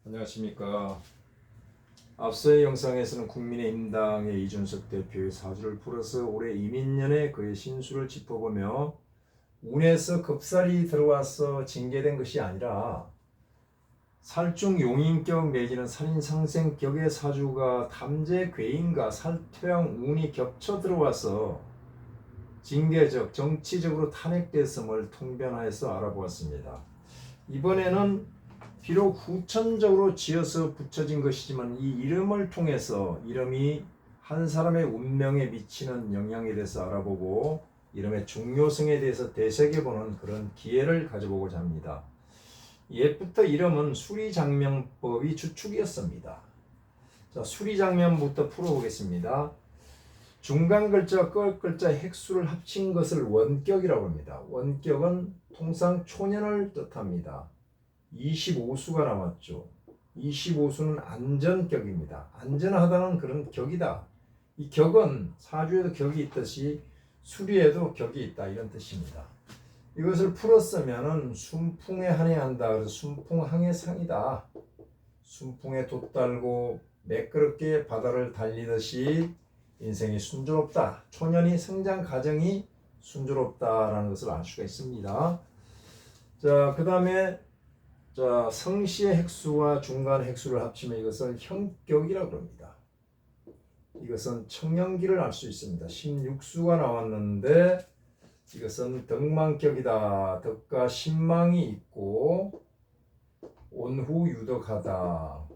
안녕하십니까. 앞서의 영상에서는 국민의힘당의 이준석 대표의 사주를 풀어서 올해 이민년에 그의 신수를 짚어보며 운에서 급살이 들어와서 징계된 것이 아니라 살중 용인격 내지는 살인상생격의 사주가 탐재 괴인과 살토양 운이 겹쳐 들어와서 징계적, 정치적으로 탄핵됐음을 통변하여서 알아보았습니다. 이번에는 비록 후천적으로 지어서 붙여진 것이지만 이 이름을 통해서 이름이 한 사람의 운명에 미치는 영향에 대해서 알아보고 이름의 중요성에 대해서 되새겨보는 그런 기회를 가져보고자 합니다. 옛부터 이름은 수리장명법이 주축이었습니다. 자, 수리장명부터 풀어보겠습니다. 중간 글자와 끝 글자 획수를 합친 것을 원격이라고 합니다. 원격은 통상 초년을 뜻합니다. 25수가 나왔죠. 25수는 안전격입니다. 안전하다는 그런 격이다. 이 격은 사주에도 격이 있듯이 수리에도 격이 있다 이런 뜻입니다. 이것을 풀었으면은 순풍에 한해한다. 그래서 순풍항해 상이다. 순풍에 돛달고 매끄럽게 바다를 달리듯이 인생이 순조롭다. 초년이 성장 과정이 순조롭다라는 것을 알 수가 있습니다. 자, 그 다음에 성씨의 획수와 중간 획수를 합치면 이것을 형격이라고 합니다. 이것은 청년기를 알 수 있습니다. 16수가 나왔는데 이것은 덕망격이다. 덕과 신망이 있고 온후 유덕하다.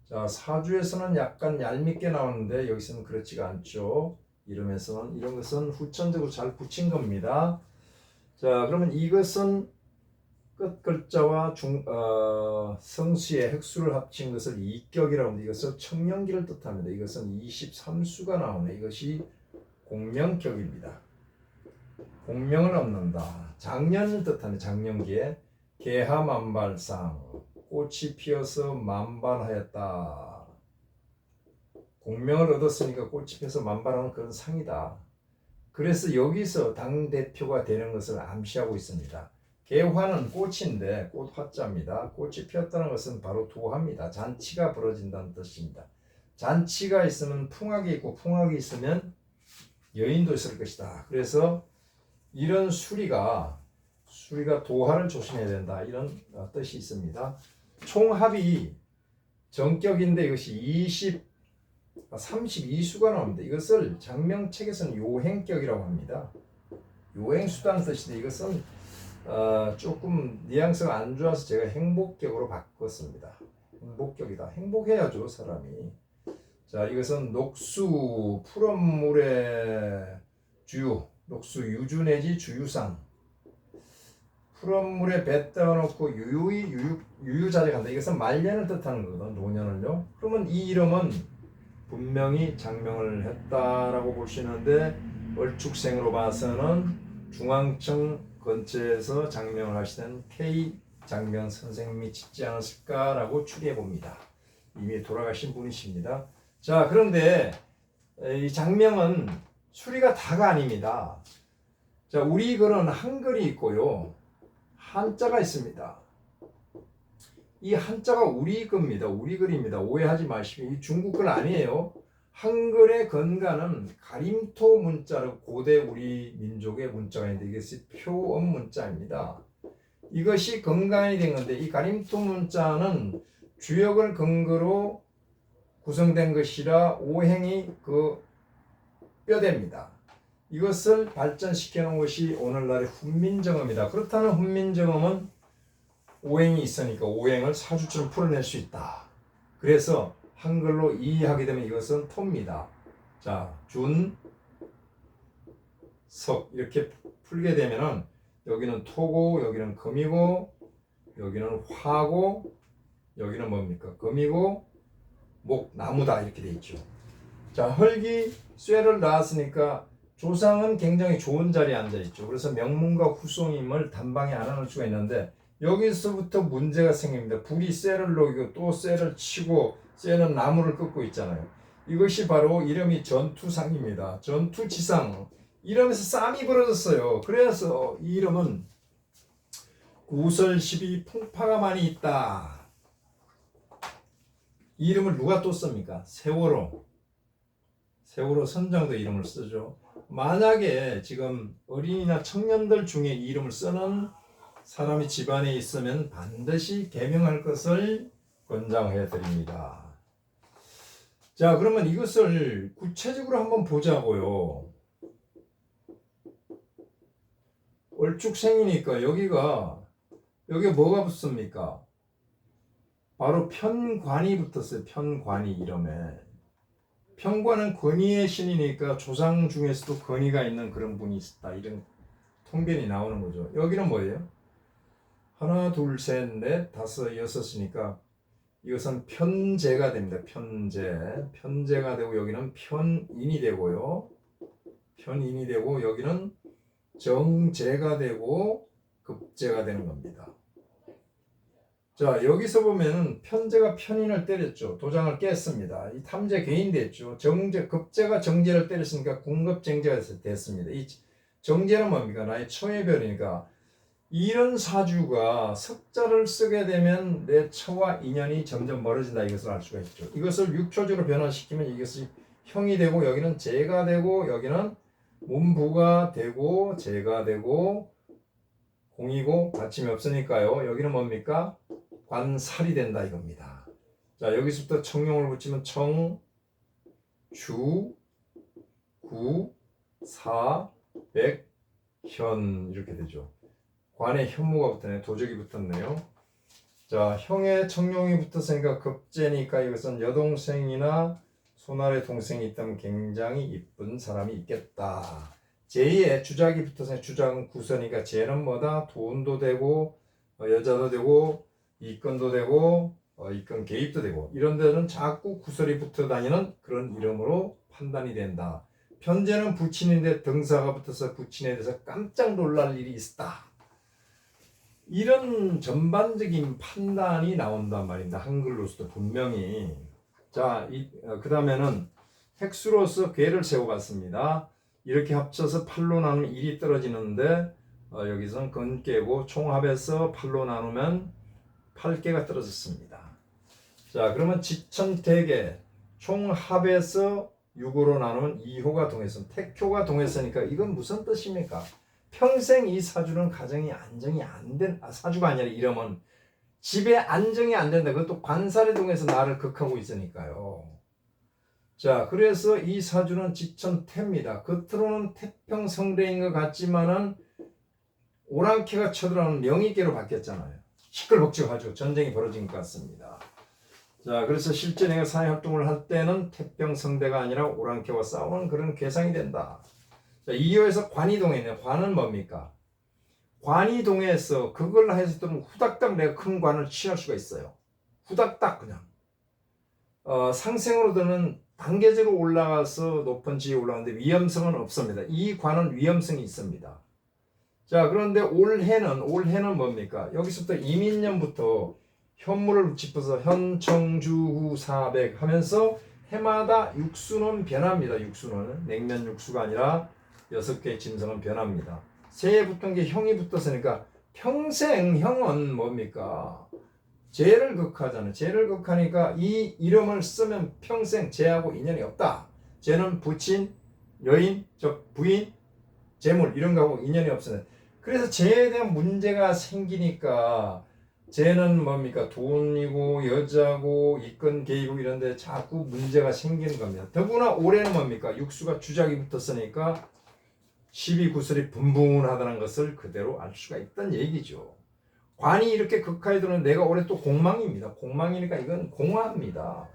자, 사주에서는 약간 얄밉게 나오는데 여기서는 그렇지가 않죠. 이름에서는 이런 것은 후천적으로 잘 붙인 겁니다. 자, 그러면 이것은 끝 글자와 성씨의 획수를 합친 것을 이격이라고 합니다. 이것은 청년기를 뜻합니다. 이것은 23수가 나오네. 이것이 공명격입니다. 공명을 얻는다. 작년을 뜻하는 작년기에 개하만발상 꽃이 피어서 만발하였다. 공명을 얻었으니까 꽃이 피어서 만발하는 그런 상이다. 그래서 여기서 당대표가 되는 것을 암시하고 있습니다. 개화는 꽃인데 꽃화자입니다. 꽃이 피었다는 것은 바로 도화입니다. 잔치가 벌어진다는 뜻입니다. 잔치가 있으면 풍악이 있고 풍악이 있으면 여인도 있을 것이다. 그래서 이런 수리가 도화를 조심해야 된다. 이런 뜻이 있습니다. 총합이 정격인데 이것이 32수가 나옵니다. 이것을 장명책에서는 요행격이라고 합니다. 요행수다는 뜻인데 이것은 조금 뉘앙스가 안 좋아서 제가 행복격으로 바꿨습니다. 행복격이다. 행복해야죠, 사람이. 자, 이것은 녹수, 푸른물의 주유, 녹수 유주 내지 주유상. 푸른물에 배 떠놓고 유유자적한다. 이것은 말년을 뜻하는 거거든, 노년을요. 그러면 이 이름은 분명히 장명을 했다라고 볼 수 있는데 월축생으로 봐서는 중앙청 근처에서 장명을 하시던 K 장명 선생님이 짓지 않았을까라고 추리해 봅니다. 이미 돌아가신 분이십니다. 자, 그런데 이 장명은 수리가 다가 아닙니다. 자, 우리 글은 한글이 있고요, 한자가 있습니다. 이 한자가 우리 글입니다. 우리 글입니다. 오해하지 마시고 이 중국 글 아니에요. 한글의 근간은 가림토 문자로 고대 우리 민족의 문자가 있는데 이것이 표음 문자입니다. 이것이 근간이 된 건데 이 가림토 문자는 주역을 근거로 구성된 것이라 오행이 그 뼈대입니다. 이것을 발전시켜 놓은 것이 오늘날의 훈민정음이다. 그렇다면 훈민정음은 오행이 있으니까 오행을 사주처럼 풀어낼 수 있다. 그래서 한글로 이해하게 되면 이것은 토입니다. 자, 준, 석 이렇게 풀게 되면은 여기는 토고 여기는 금이고 여기는 화고 여기는 뭡니까? 금이고 목, 나무다 이렇게 돼 있죠. 자, 헐기 쇠를 낳았으니까 조상은 굉장히 좋은 자리에 앉아 있죠. 그래서 명문과 후손임을 단방에 알아낼 수가 있는데 여기서부터 문제가 생깁니다. 불이 쇠를 녹이고 또 쇠를 치고 쇠는 나무를 꺾고 있잖아요. 이것이 바로 이름이 전투상입니다. 전투지상. 이러면서 싸움이 벌어졌어요. 그래서 이 이름은 구설십이 풍파가 많이 있다. 이 이름을 누가 또 씁니까? 세월호 선장도 이름을 쓰죠. 만약에 지금 어린이나 청년들 중에 이 이름을 쓰는 사람이 집안에 있으면 반드시 개명할 것을 권장해 드립니다. 자, 그러면 이것을 구체적으로 한번 보자고요. 얼죽생이니까 여기가 뭐가 붙습니까? 바로 편관이 붙었어요. 편관이 이름에. 편관은 권위의 신이니까 조상 중에서도 권위가 있는 그런 분이 있다. 이런 통변이 나오는 거죠. 여기는 뭐예요? 하나, 둘, 셋, 넷, 다섯, 여섯이니까 이것은 편제가 됩니다. 편제가 되고 여기는 편인이 되고요. 편인이 되고 여기는 정제가 되고 급제가 되는 겁니다. 자, 여기서 보면은 편제가 편인을 때렸죠. 도장을 깼습니다. 이 탐제 개인됐죠. 급제가 정제를 때렸으니까 궁급정제가 됐습니다. 이 정제는 뭡니까? 나의 처해별이니까 이런 사주가 석자를 쓰게 되면 내 처와 인연이 점점 멀어진다. 이것을 알 수가 있죠. 이것을 육초적으로 변화시키면 이것이 형이 되고 여기는 제가 되고 여기는 문부가 되고 제가 되고 공이고 받침이 없으니까요. 여기는 뭡니까? 관살이 된다 이겁니다. 자, 여기서부터 청용을 붙이면 청, 주, 구, 사, 백, 현 이렇게 되죠. 관에 현무가 붙었네요. 도적이 붙었네요. 자, 형에 청룡이 붙었으니까 급제니까 이것은 여동생이나 손아래 동생이 있다면 굉장히 이쁜 사람이 있겠다. 제2에 주작이 붙어서 주작은 구선이니까 쟤는 뭐다? 돈도 되고 여자도 되고 이권도 되고 이권 개입도 되고 이런 데는 자꾸 구설이 붙어 다니는 그런 이름으로 판단이 된다. 편제는 부친인데 등사가 붙어서 부친에 대해서 깜짝 놀랄 일이 있다. 이런 전반적인 판단이 나온단 말입니다. 한글로서도 분명히. 자, 그 다음에는 획수로서 괴를 세워봤습니다. 이렇게 합쳐서 8로 나누면 1이 떨어지는데 여기서는 건깨고 총합해서 8로 나누면 8개가 떨어졌습니다. 자, 그러면 지천택에 총합해서 6으로 나누면 2호가 동해서 택효가 동해서니까 이건 무슨 뜻입니까? 평생 이 사주는 가정이 안정이 안 된, 사주가 아니라 이러면 집에 안정이 안 된다. 그것도 관살의 동에서 나를 극하고 있으니까요. 자, 그래서 이 사주는 지천태입니다. 겉으로는 태평성대인 것 같지만은 오랑캐가 쳐들어오는 명의계로 바뀌었잖아요. 시끌벅적하죠. 전쟁이 벌어진 것 같습니다. 자, 그래서 실제 내가 사회활동을 할 때는 태평성대가 아니라 오랑캐와 싸우는 그런 괴상이 된다. 자, 2호에서 관이동에 있는 관은 뭡니까? 관이동에서 그걸 해서 또 후닥닥 내가 큰 관을 취할 수가 있어요. 후닥닥 그냥. 상생으로는 단계적으로 올라가서 높은 지위에 올라가는데 위험성은 없습니다. 이 관은 위험성이 있습니다. 자, 그런데 올해는 뭡니까? 여기서부터 이민년부터 현물을 짚어서 현청주후 사백 하면서 해마다 육수는 변합니다. 육수는 냉면 육수가 아니라 6개의 짐승은 변합니다. 새해 붙은 게 형이 붙었으니까 평생 형은 뭡니까? 죄를 극하잖아요. 죄를 극하니까 이 이름을 쓰면 평생 죄하고 인연이 없다. 죄는 부친, 여인, 즉 부인, 재물 이런 거하고 인연이 없어요. 그래서 죄에 대한 문제가 생기니까 죄는 뭡니까? 돈이고 여자고 이권 개이고 이런 데 자꾸 문제가 생기는 겁니다. 더구나 올해는 뭡니까? 육수가 주작이 붙었으니까 12구설이 분분하다는 것을 그대로 알 수가 있다는 얘기죠. 관이 이렇게 극하에 들어오는 내가 올해 또 공망입니다. 공망이니까 이건 공화입니다.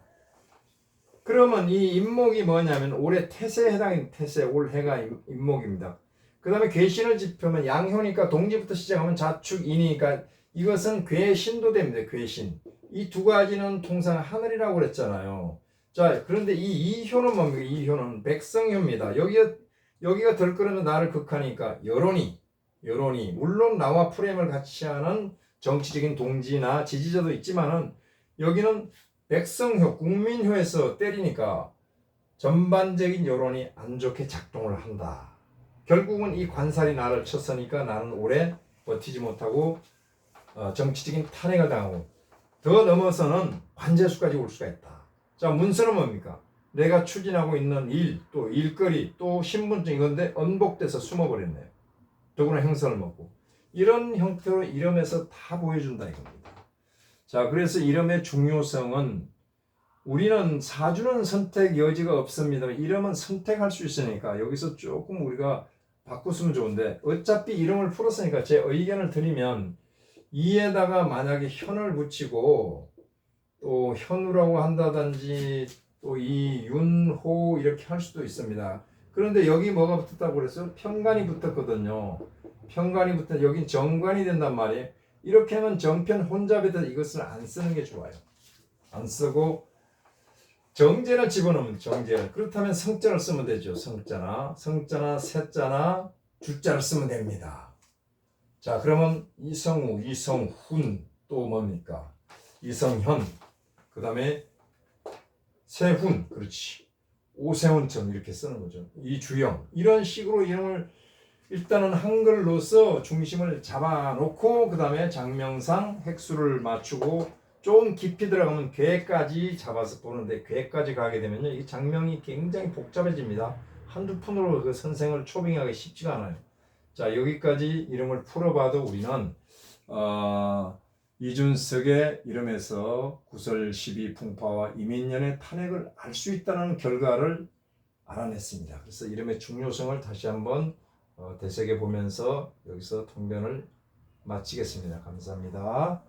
그러면 이 임목이 뭐냐면 올해 태세에 해당인 태세, 올해가 임목입니다. 그 다음에 괴신을 짚으면 양효니까 동지부터 시작하면 자축인이니까 이것은 괴신도 됩니다. 괴신. 이 두 가지는 통상 하늘이라고 그랬잖아요. 자, 그런데 이 이효는 뭡니까? 이효는 백성효입니다. 여기가 덜끓으면 나를 극하니까 여론이 물론 나와 프레임을 같이 하는 정치적인 동지나 지지자도 있지만은 여기는 백성효, 국민효에서 때리니까 전반적인 여론이 안 좋게 작동을 한다. 결국은 이 관살이 나를 쳤으니까 나는 오래 버티지 못하고 정치적인 탄핵을 당하고 더 넘어서는 관제수까지 올 수가 있다. 자, 문서는 뭡니까? 내가 추진하고 있는 일, 또 일거리, 또 신분증 이건데 언복돼서 숨어버렸네요. 더구나 행선을 먹고. 이런 형태로 이름에서 다 보여준다 이겁니다. 자, 그래서 이름의 중요성은 우리는 사주는 선택 여지가 없습니다. 이름은 선택할 수 있으니까 여기서 조금 우리가 바꿨으면 좋은데 어차피 이름을 풀었으니까 제 의견을 드리면 이에다가 만약에 현을 붙이고 또 현우라고 한다든지 또 이 윤호 이렇게 할 수도 있습니다. 그런데 여기 뭐가 붙었다고 그랬어요? 편관이 붙었거든요. 편관이 붙은 여긴 정관이 된단 말이에요. 이렇게 하면 정편 혼잡에다 이것을 안 쓰는 게 좋아요. 안 쓰고 정제를 집어넣으면 정제를. 그렇다면 성자를 쓰면 되죠. 성자나 세자나 주자를 쓰면 됩니다. 자, 그러면 이성우, 이성훈 또 뭡니까? 이성현, 그 다음에 세훈, 그렇지. 오세훈처럼 이렇게 쓰는 거죠. 이주영, 이런 식으로 이름을 일단은 한글로서 중심을 잡아놓고 그 다음에 장명상 획수를 맞추고 좀 깊이 들어가면 괴까지 잡아서 보는데 괴까지 가게 되면요 이 장명이 굉장히 복잡해집니다. 한두 푼으로 그 선생을 초빙하기 쉽지가 않아요. 자, 여기까지 이름을 풀어봐도 우리는 이준석의 이름에서 구설 12 풍파와 이민년의 탄핵을 알 수 있다는 결과를 알아냈습니다. 그래서 이름의 중요성을 다시 한번 되새겨 보면서 여기서 통변을 마치겠습니다. 감사합니다.